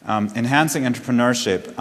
Enhancing entrepreneurship.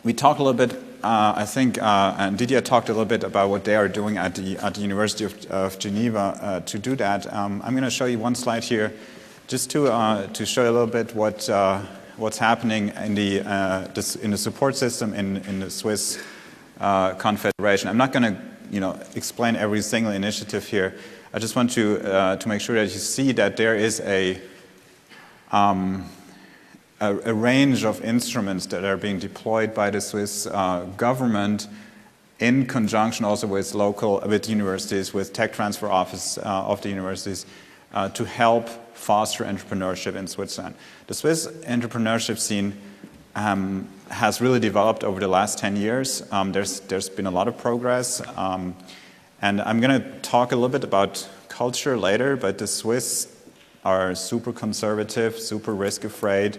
We talked a little bit, I think, and Didier talked a little bit about what they are doing at the University of Geneva to do that. I'm going to show you one slide here just to show you a little bit what's happening in the support system in the Swiss Confederation. I'm not going to explain every single initiative here. I just want to make sure that you see that there is a range of instruments that are being deployed by the Swiss government in conjunction also with universities, with tech transfer office of the universities to help foster entrepreneurship in Switzerland. The Swiss entrepreneurship scene has really developed over the last 10 years. There's been a lot of progress. And I'm going to talk a little bit about culture later, but the Swiss are super conservative, super risk-afraid,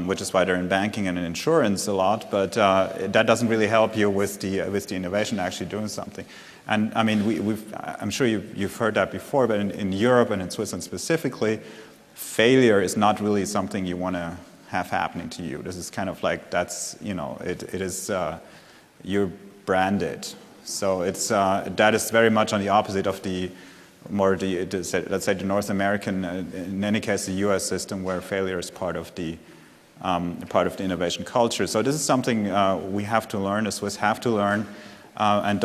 which is why they're in banking and in insurance a lot, but that doesn't really help you with the innovation actually doing something. And I mean, I'm sure you've heard that before, but in Europe and in Switzerland specifically, failure is not really something you want to have happening to you. This is kind of like, that's, it is, you're branded. So it's, that is very much on the opposite of let's say the North American, in any case the US system, where failure is part of the innovation culture. So this is something we have to learn, the Swiss have to learn, and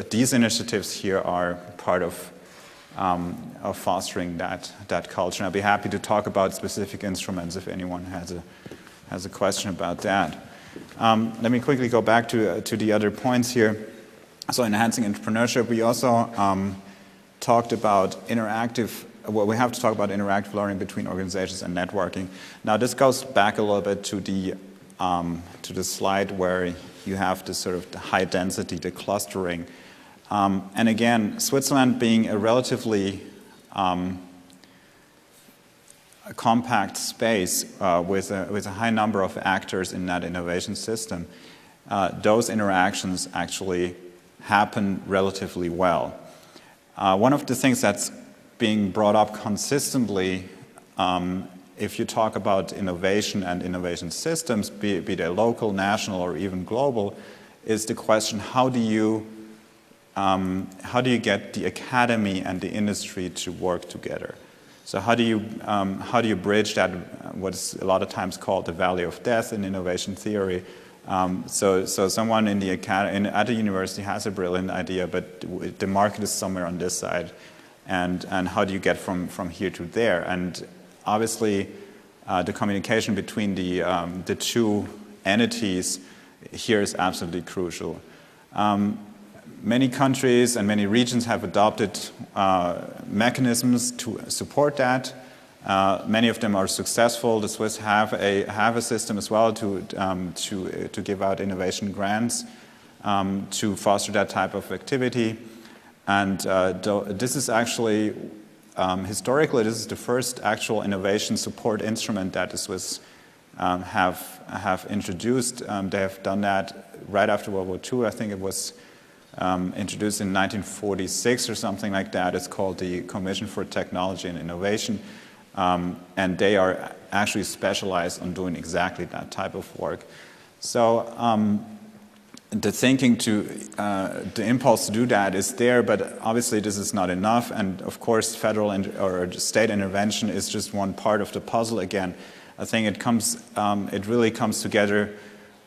these initiatives here are part of fostering that culture. And I'll be happy to talk about specific instruments if anyone has a question about that. Let me quickly go back to the other points here. So enhancing entrepreneurship, we also talked about we have to talk about interactive learning between organizations and networking. Now this goes back a little bit to the slide where you have this sort of the high density, the clustering. And again, Switzerland being a relatively a compact space with a high number of actors in that innovation system, those interactions actually happen relatively well. One of the things that's being brought up consistently if you talk about innovation and innovation systems, be they local, national, or even global, is the question, how do you get the academy and the industry to work together? So how do you bridge that, what's a lot of times called the valley of death in innovation theory? So someone in the academy, at the university has a brilliant idea, but the market is somewhere on this side, and how do you get from here to there? And obviously, the communication between the two entities here is absolutely crucial. Many countries and many regions have adopted mechanisms to support that. Many of them are successful. The Swiss have a system as well to give out innovation grants to foster that type of activity. And this is actually historically, this is the first actual innovation support instrument that the Swiss have introduced. They have done that right after World War II. I think it was introduced in 1946 or something like that. It's called the Commission for Technology and Innovation. And they are actually specialized on doing exactly that type of work. So the thinking the impulse to do that is there, but obviously this is not enough. And of course, federal or state intervention is just one part of the puzzle again. I think it really comes together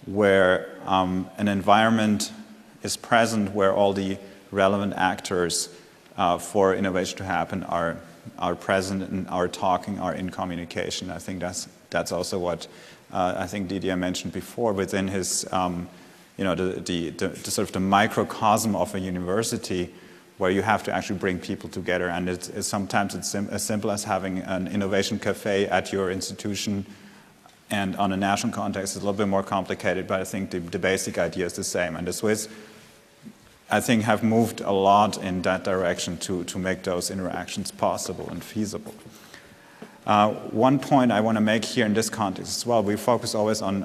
where an environment is present where all the relevant actors for innovation to happen are present and are talking, are in communication. I think that's also what I think Didier mentioned before within his the sort of the microcosm of a university where you have to actually bring people together, and sometimes it's as simple as having an innovation cafe at your institution, and on a national context it's a little bit more complicated, but I think the basic idea is the same. And the Swiss, I think, have moved a lot in that direction to make those interactions possible and feasible. One point I want to make here in this context as well, we focus always on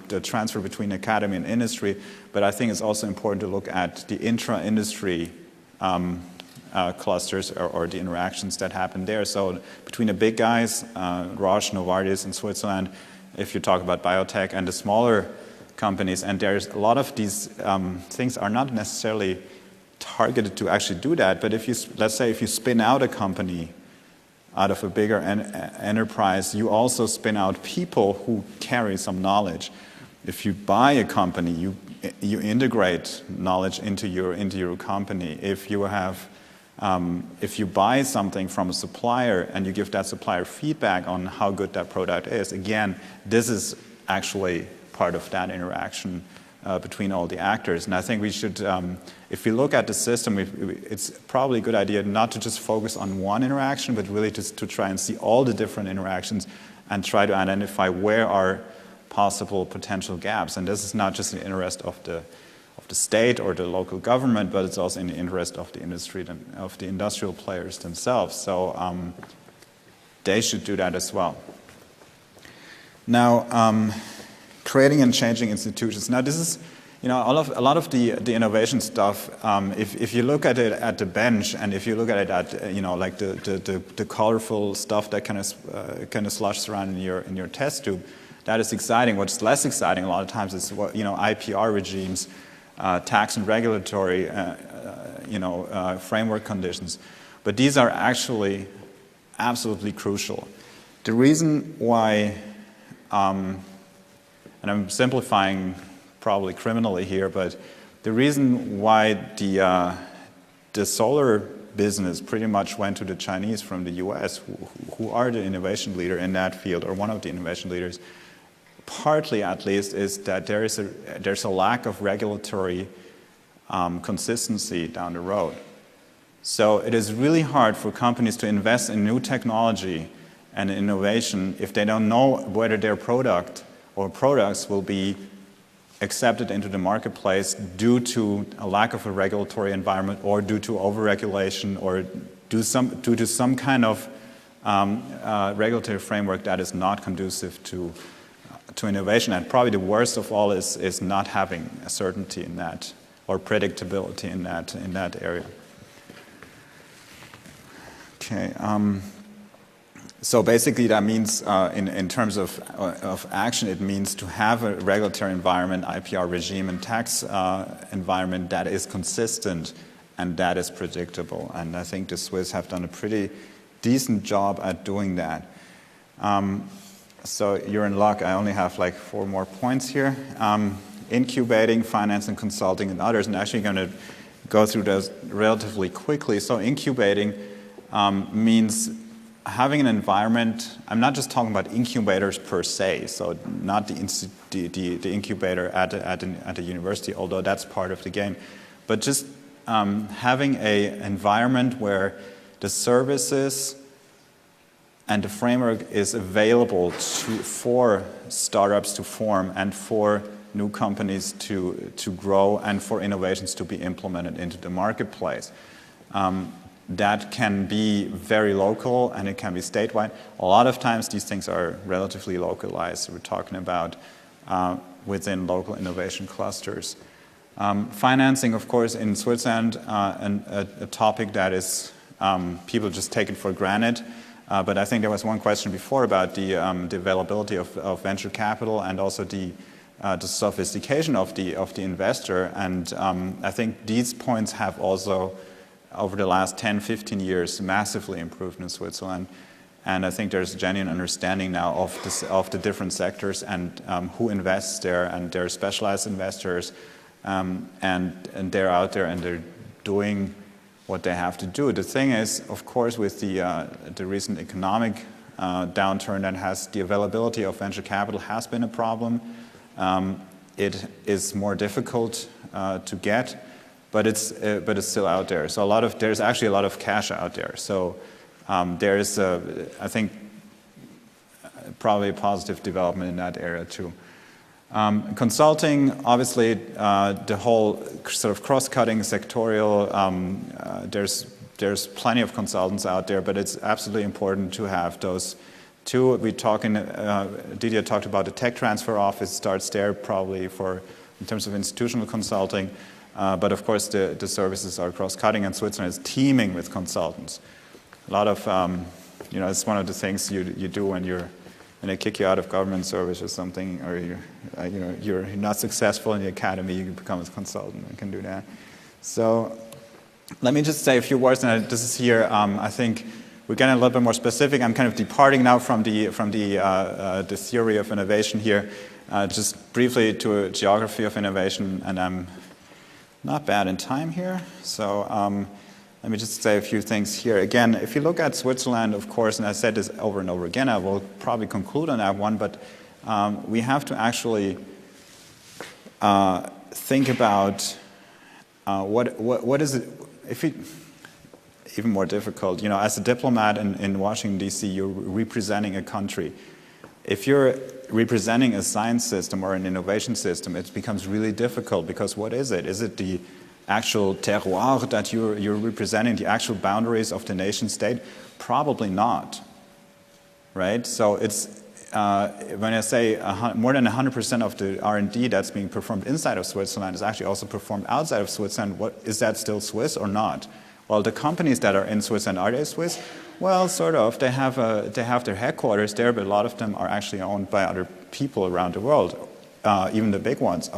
the transfer between academy and industry, but I think it's also important to look at the intra-industry clusters or the interactions that happen there. So between the big guys, Roche, Novartis in Switzerland, if you talk about biotech, and the smaller companies, and there's a lot of these things are not necessarily targeted to actually do that, but if you, let's say if you spin out a company out of a bigger enterprise, you also spin out people who carry some knowledge. If you buy a company, you integrate knowledge into your company. If you have, if you buy something from a supplier and you give that supplier feedback on how good that product is, again, this is actually part of that interaction between all the actors. And I think we should, if we look at the system, it's probably a good idea not to just focus on one interaction, but really just to try and see all the different interactions and try to identify where are possible potential gaps. And this is not just in the interest of the state or the local government, but it's also in the interest of the industry, of the industrial players themselves. So they should do that as well. Now, creating and changing institutions. Now, this is, you know, a lot of the innovation stuff. If you look at it at the bench, and if you look at it at, you know, like the colorful stuff that kind of sloshes around in your test tube, that is exciting. What's less exciting a lot of times is what, you know, IPR regimes, tax and regulatory, framework conditions. But these are actually absolutely crucial. The reason why. And I'm simplifying probably criminally here, but the reason why the solar business pretty much went to the Chinese from the US, who are the innovation leader in that field, or one of the innovation leaders, partly at least, is that there's a lack of regulatory consistency down the road. So it is really hard for companies to invest in new technology and innovation if they don't know whether their product or products will be accepted into the marketplace due to a lack of a regulatory environment, or due to overregulation, or due to some kind of regulatory framework that is not conducive to innovation. And probably the worst of all is not having a certainty in that, or predictability in that area. Okay. So basically that means, in terms of action, it means to have a regulatory environment, IPR regime, and tax environment that is consistent and that is predictable. And I think the Swiss have done a pretty decent job at doing that. So you're in luck. I only have like 4 more points here. Incubating, finance and consulting, and others. And actually going to go through those relatively quickly. So incubating means having an environment. I'm not just talking about incubators per se, so not the incubator at a university, although that's part of the game, but just having an environment where the services and the framework is available for startups to form, and for new companies to grow, and for innovations to be implemented into the marketplace. That can be very local, and it can be statewide. A lot of times these things are relatively localized. We're talking about within local innovation clusters. Financing, of course, in Switzerland, a topic that is people just take it for granted. But I think there was one question before about the availability of venture capital, and also the sophistication of the investor. And I think these points have also, over the last 10, 15 years, massively improved in Switzerland. And I think there's a genuine understanding now of the different sectors, and who invests there, and they're specialized investors, and they're out there and they're doing what they have to do. The thing is, of course, with the recent economic downturn, that has the availability of venture capital has been a problem. It is more difficult to get. But it's still out there. So there's actually a lot of cash out there. So there is, I think, probably a positive development in that area too. Consulting, obviously, the whole sort of cross-cutting sectorial. There's plenty of consultants out there, but it's absolutely important to have those two. Didier talked about the tech transfer office. Starts there probably in terms of institutional consulting. But of course, the services are cross-cutting, and Switzerland is teeming with consultants. A lot of, it's one of the things you do when they kick you out of government service or something, or you're not successful in the academy, you become a consultant and can do that. So let me just say a few words, and this is here. I think we're getting a little bit more specific. I'm kind of departing now from the theory of innovation here, just briefly to a geography of innovation, and I'm not bad in time here. So let me just say a few things here. Again, if you look at Switzerland, of course, and I said this over and over again, I will probably conclude on that one, but we have to actually think about what is it, even more difficult. As a diplomat in Washington, D.C., you're representing a country. If you're representing a science system or an innovation system, it becomes really difficult, because what is it? Is it the actual terroir that you're representing, the actual boundaries of the nation state? Probably not, right? So it's, when I say more than 100% of the R&D that's being performed inside of Switzerland is actually also performed outside of Switzerland, is that still Swiss or not? Well, the companies that are in Switzerland, are they Swiss? Well, sort of. They have their headquarters there, but a lot of them are actually owned by other people around the world. Even the big ones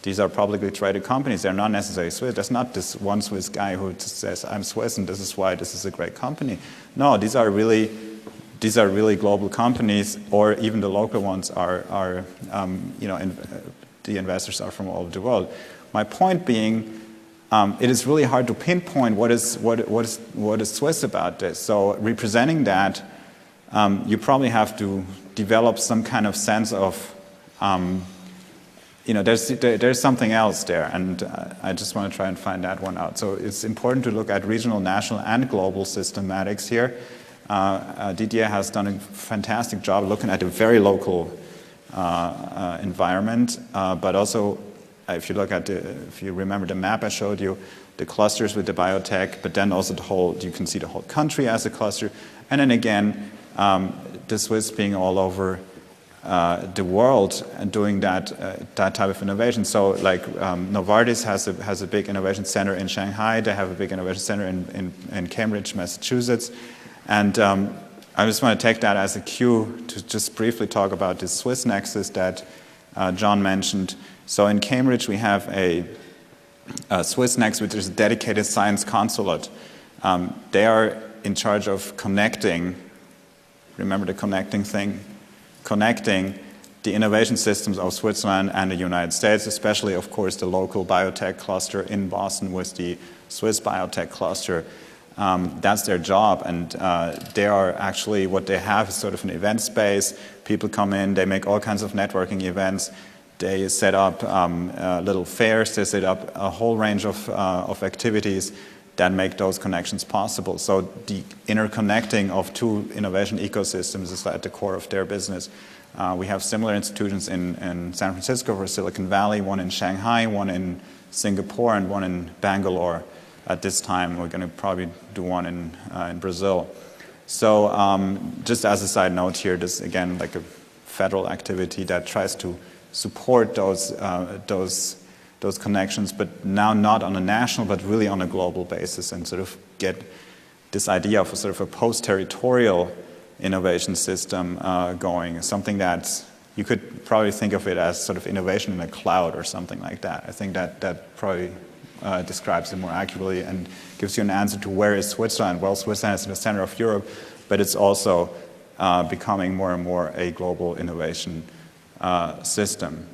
these are publicly traded companies. They're not necessarily Swiss. There's not this one Swiss guy who says, I'm Swiss and this is why this is a great company. No, these are really global companies, or even the local ones are the investors are from all over the world. My point being, it is really hard to pinpoint what is Swiss about this. So representing that, you probably have to develop some kind of sense of, there's something else there, and I just want to try and find that one out. So it's important to look at regional, national, and global systematics here. Didier has done a fantastic job looking at a very local environment, but also if you remember the map I showed you, the clusters with the biotech, but then also you can see the whole country as a cluster, and then again, the Swiss being all over the world and doing that type of innovation. So, like Novartis has a big innovation center in Shanghai. They have a big innovation center in Cambridge, Massachusetts, and I just want to take that as a cue to just briefly talk about this Swiss nexus that John mentioned. So in Cambridge, we have a Swiss nexus, which is a dedicated science consulate. They are in charge of connecting, remember the connecting thing? Connecting the innovation systems of Switzerland and the United States, especially, of course, the local biotech cluster in Boston with the Swiss biotech cluster. That's their job, and they are actually, what they have is sort of an event space. People come in, they make all kinds of networking events. They set up little fairs, they set up a whole range of activities that make those connections possible. So the interconnecting of two innovation ecosystems is at the core of their business. We have similar institutions in San Francisco for Silicon Valley, one in Shanghai, one in Singapore, and one in Bangalore. At this time, we're going to probably do one in Brazil. So just as a side note here, this again like a federal activity that tries to support those connections, but now not on a national, but really on a global basis, and sort of get this idea of a sort of a post-territorial innovation system going, something that you could probably think of it as sort of innovation in a cloud or something like that. I think that probably describes it more accurately and gives you an answer to where is Switzerland. Well, Switzerland is in the center of Europe, but it's also becoming more and more a global innovation system.